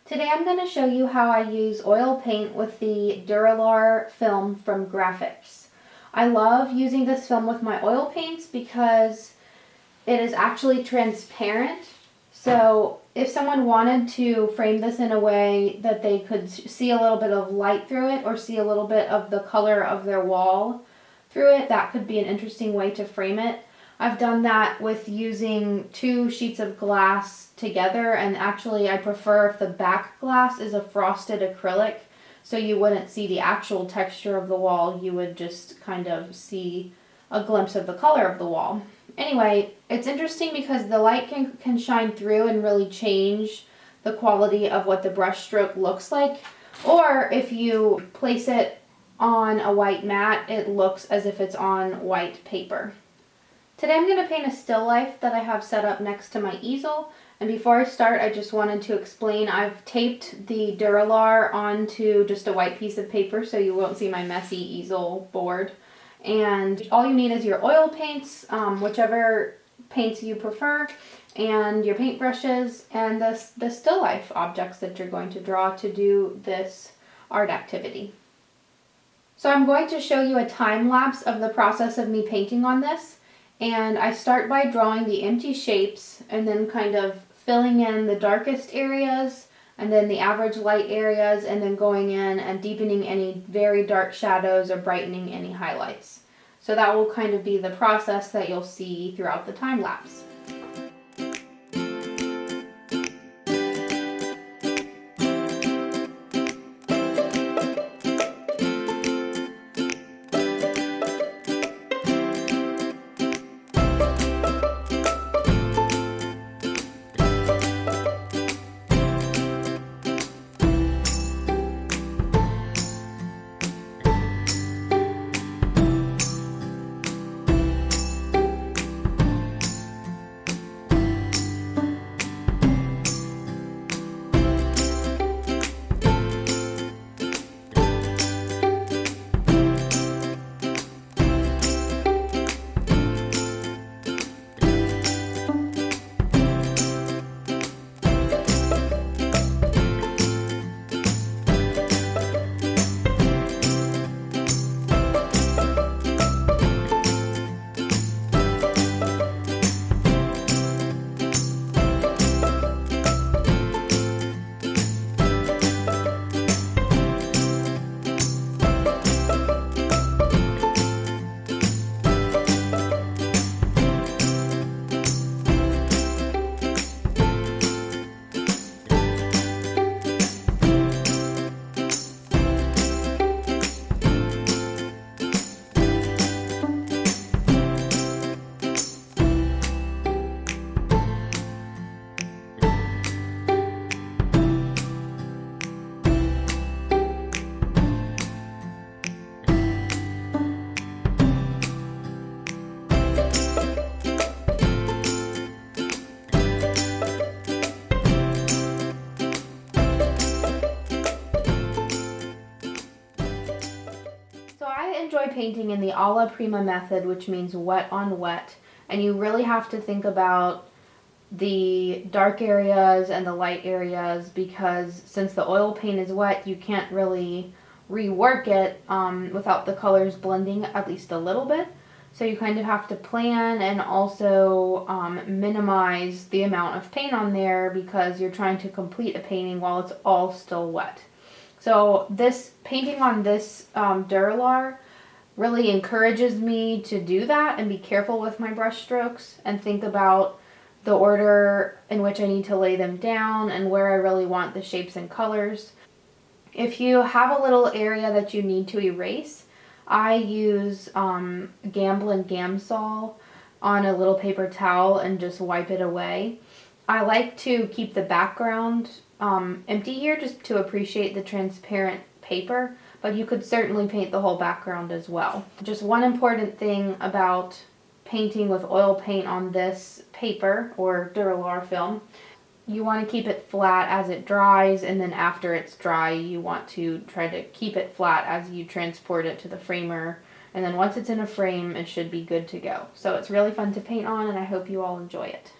Today I'm going to show you how I use oil paint with the Duralar film from Graphics. I love using this film with my oil paints because it is actually transparent. So if someone wanted to frame this in a way that they could see a little bit of light through it or see a little bit of the color of their wall through it, that could be an interesting way to frame it. I've done that with using two sheets of glass together, and actually I prefer if the back glass is a frosted acrylic, so you wouldn't see the actual texture of the wall, you would just kind of see a glimpse of the color of the wall. Anyway, it's interesting because the light can shine through and really change the quality of what the brush stroke looks like, or if you place it on a white mat, it looks as if it's on white paper. Today I'm going to paint a still life that I have set up next to my easel, and before I start I just wanted to explain I've taped the Duralar onto just a white piece of paper so you won't see my messy easel board. And all you need is your oil paints, whichever paints you prefer, and your paint brushes and the still life objects that you're going to draw to do this art activity. So I'm going to show you a time lapse of the process of me painting on this. And I start by drawing the empty shapes and then kind of filling in the darkest areas and then the average light areas, and then going in and deepening any very dark shadows or brightening any highlights. So that will kind of be the process that you'll see throughout the time lapse. I enjoy painting in the alla prima method, which means wet on wet, and you really have to think about the dark areas and the light areas, because since the oil paint is wet, you can't really rework it without the colors blending at least a little bit. So you kind of have to plan and also minimize the amount of paint on there because you're trying to complete a painting while it's all still wet. So this painting on this Duralar really encourages me to do that and be careful with my brush strokes and think about the order in which I need to lay them down and where I really want the shapes and colors. If you have a little area that you need to erase, I use Gamblin Gamsol on a little paper towel and just wipe it away. I like to keep the background empty here just to appreciate the transparent paper, but you could certainly paint the whole background as well. Just one important thing about painting with oil paint on this paper or Duralar film, you want to keep it flat as it dries, and then after it's dry you want to try to keep it flat as you transport it to the framer, and then once it's in a frame it should be good to go. So it's really fun to paint on and I hope you all enjoy it.